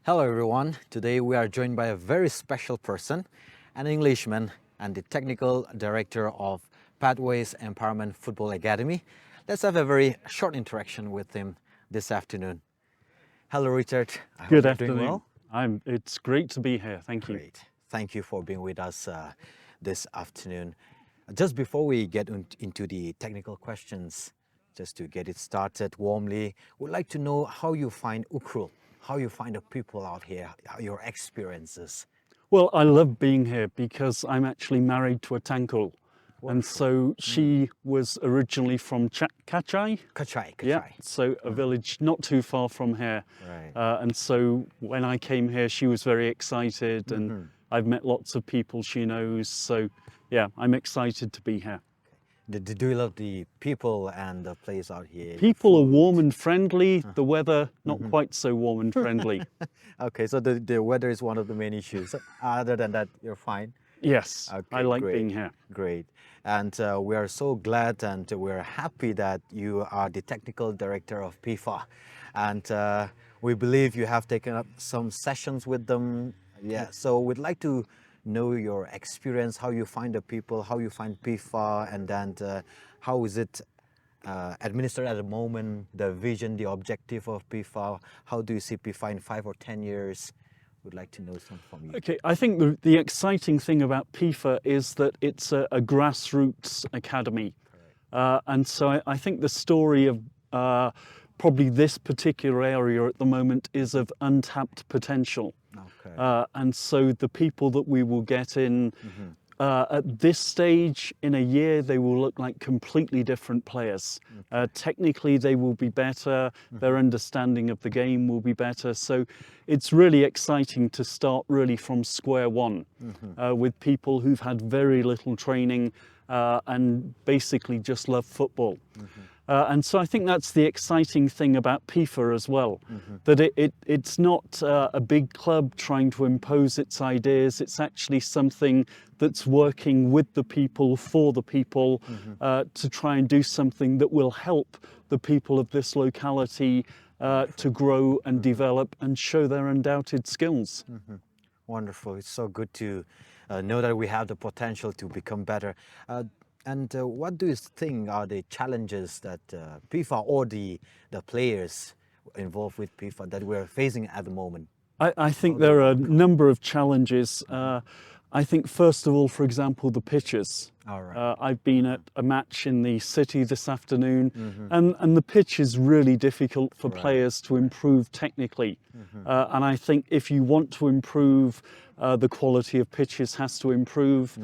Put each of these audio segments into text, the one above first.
Hello everyone, today we are joined by a very special person, an Englishman and the Technical Director of Pathways Empowerment Football Academy. Let's have a very short interaction with him this afternoon. Hello Richard, I hope Good you're afternoon. doing well. It's great to be here, thank you. Great, thank you for being with us this afternoon. Just before we get into the technical questions, just to get it started warmly, we'd like to know how you find Ukraine, how you find the people out here, your experiences. Well, I love being here because I'm actually married to a Tankul. And so she was originally from Kachai. Kachai. Yeah, so a village not too far from here. Right. And so when I came here, she was very excited and I've met lots of people she knows. So yeah, I'm excited to be here. Do you love the people and the place out here? People are warm and friendly. The weather, not quite so warm and friendly. Okay, so the weather is one of the main issues. Other than that, you're fine? Yes, Okay, I like great, being here. Great. And we are so glad and we're happy that you are the Technical Director of PEFA. And we believe you have taken up some sessions with them. Yeah, so we'd like to know your experience, how you find the people, how you find PEFA, and then how is it administered at the moment, the vision, the objective of PEFA. How do you see PEFA in 5 or 10 years? Would like to know some from you. Okay, I think the exciting thing about PEFA is that it's a grassroots academy. And so I think the story of probably this particular area at the moment is of untapped potential. Okay. And so the people that we will get in at this stage in a year, they will look like completely different players. Technically, they will be better. Their understanding of the game will be better. So it's really exciting to start really from square one with people who've had very little training and basically just love football. And so I think that's the exciting thing about PEFA as well, that it's not a big club trying to impose its ideas. It's actually something that's working with the people, for the people, to try and do something that will help the people of this locality to grow and develop and show their undoubted skills. Wonderful. It's so good to know that we have the potential to become better. And what do you think are the challenges that PEFA or the players involved with PEFA that we're facing at the moment? I think there are a number of challenges. I think first of all, for example, the pitches. All right. I've been at a match in the city this afternoon and the pitch is really difficult for players to improve technically. And I think if you want to improve, the quality of pitches has to improve.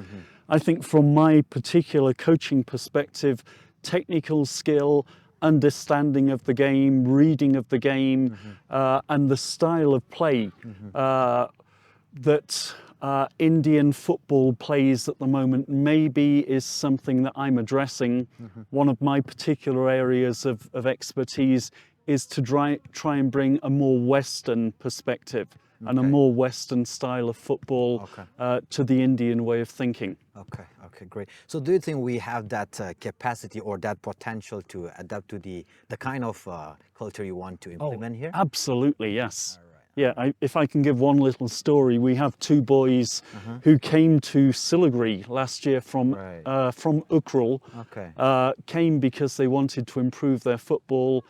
I think from my particular coaching perspective, technical skill, understanding of the game, reading of the game, and the style of play that Indian football plays at the moment maybe is something that I'm addressing. One of my particular areas of expertise is to try and bring a more Western perspective and a more Western style of football to the Indian way of thinking. Okay, great. So do you think we have that capacity or that potential to adapt to the kind of culture you want to implement here? Absolutely, yes. Yeah, if I can give one little story, we have two boys who came to Siliguri last year from Ukhrul, came because they wanted to improve their football,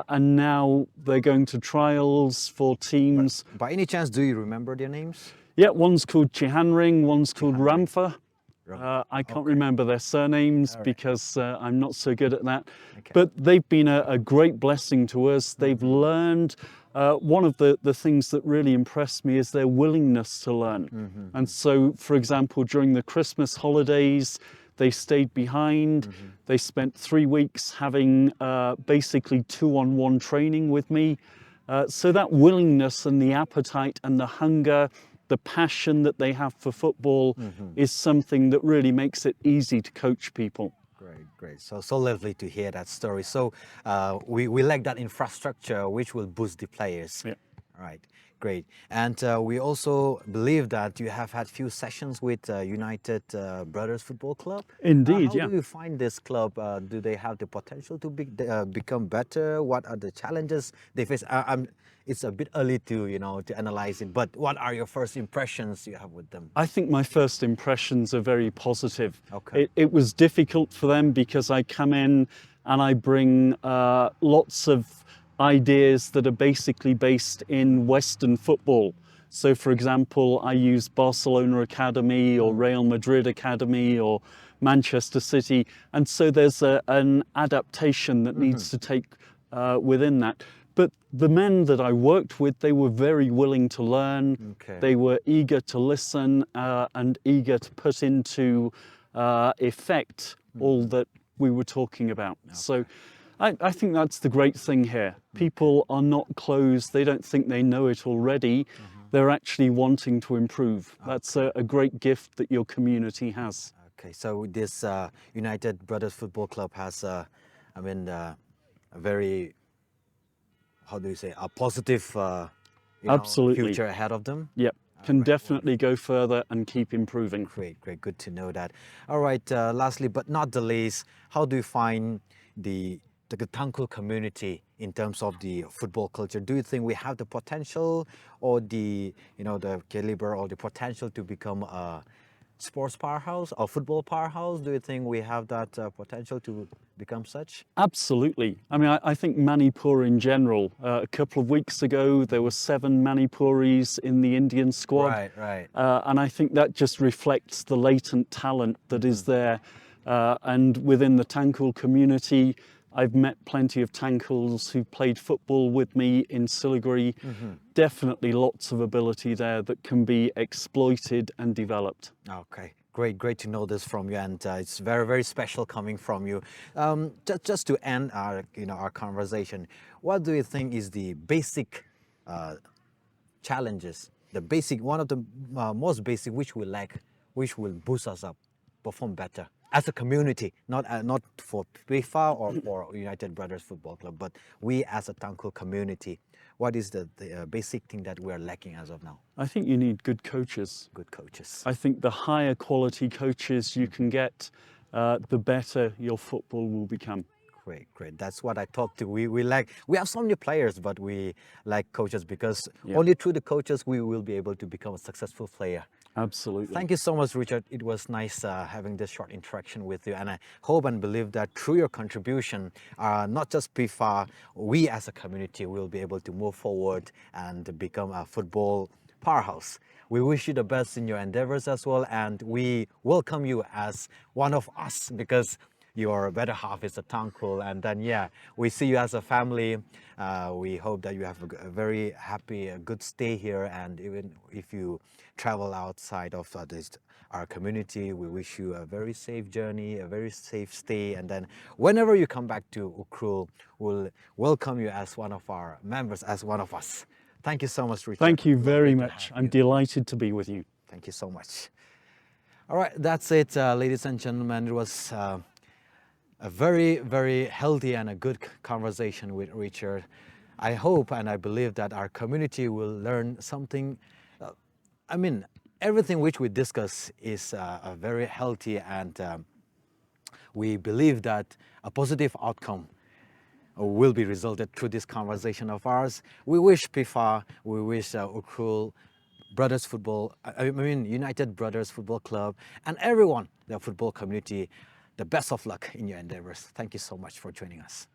and now they're going to trials for teams. But by any chance, do you remember their names? Yeah, one's called Chihanring, one's called Ramtha. I can't remember their surnames because I'm not so good at that. But they've been a great blessing to us. They've learned. One of the things that really impressed me is their willingness to learn. And so, for example, during the Christmas holidays, they stayed behind. They spent 3 weeks having basically 2-on-1 training with me. So that willingness and the appetite and the hunger, the passion that they have for football is something that really makes it easy to coach people. Great. So lovely to hear that story. So we lack that infrastructure which will boost the players. Yeah. All right, great. And we also believe that you have had few sessions with United Brothers Football Club. Indeed, How yeah. do you find this club? Do they have the potential to become better? What are the challenges they face? It's a bit early to, to analyze it, but what are your first impressions you have with them? I think my first impressions are very positive. Okay. It was difficult for them because I come in and I bring lots of ideas that are basically based in Western football. So, for example, I use Barcelona Academy or Real Madrid Academy or Manchester City. And so there's an adaptation that needs to take within that. But the men that I worked with, they were very willing to learn. Okay. They were eager to listen and eager to put into effect all that we were talking about. So I think that's the great thing here. People are not closed. They don't think they know it already. They're actually wanting to improve. That's a great gift that your community has. Okay, so this United Brothers Football Club has, a very, how do you say, a positive, Absolutely. future ahead of them. Yep. Can definitely go further and keep improving. Great, great, good to know that. All right, lastly, but not the least, how do you find the Tangkul community in terms of the football culture? Do you think we have the potential or the caliber or the potential to become a sports powerhouse or football powerhouse? Do you think we have that potential to become such? Absolutely. I mean, I think Manipur in general, a couple of weeks ago, there were 7 Manipuris in the Indian squad. Right, right. And I think that just reflects the latent talent that is there. And within the Tangkul community, I've met plenty of Tangkuls who played football with me in Siliguri. Definitely lots of ability there that can be exploited and developed. Okay, great to know this from you, and it's very, very special coming from you. Just to end our conversation, what do you think is the basic challenges, one of the most basic, which we lack, which will boost us up, perform better as a community, not for PEFA or for United Brothers Football Club, but we as a Tangkul community? What is the basic thing that we are lacking as of now? I think you need good coaches. Good coaches. I think the higher quality coaches you can get, the better your football will become. Great. That's what I talked to. We have so many players, but we like coaches because only through the coaches we will be able to become a successful player. Absolutely. Thank you so much, Richard. It was nice having this short interaction with you, and I hope and believe that through your contribution, not just PEFA, we as a community will be able to move forward and become a football powerhouse. We wish you the best in your endeavors as well, and we welcome you as one of us because your better half is a Tangkul, and then we see you as a family. We hope that you have a very happy, good stay here, and even if you travel outside of our community, we wish you a very safe journey, a very safe stay, and then whenever you come back to Ukrul, we'll welcome you as one of our members, as one of us. Thank you so much, Richard. Thank you very much. I'm delighted to be with you. Thank you so much. All right, that's it, ladies and gentlemen. It was a very, very healthy and a good conversation with Richard. I hope and I believe that our community will learn something. Everything which we discuss is a very healthy, and we believe that a positive outcome will be resulted through this conversation of ours. We wish PEFA, we wish Ukrul Brothers Football, United Brothers Football Club, and everyone, the football community, the best of luck in your endeavors. Thank you so much for joining us.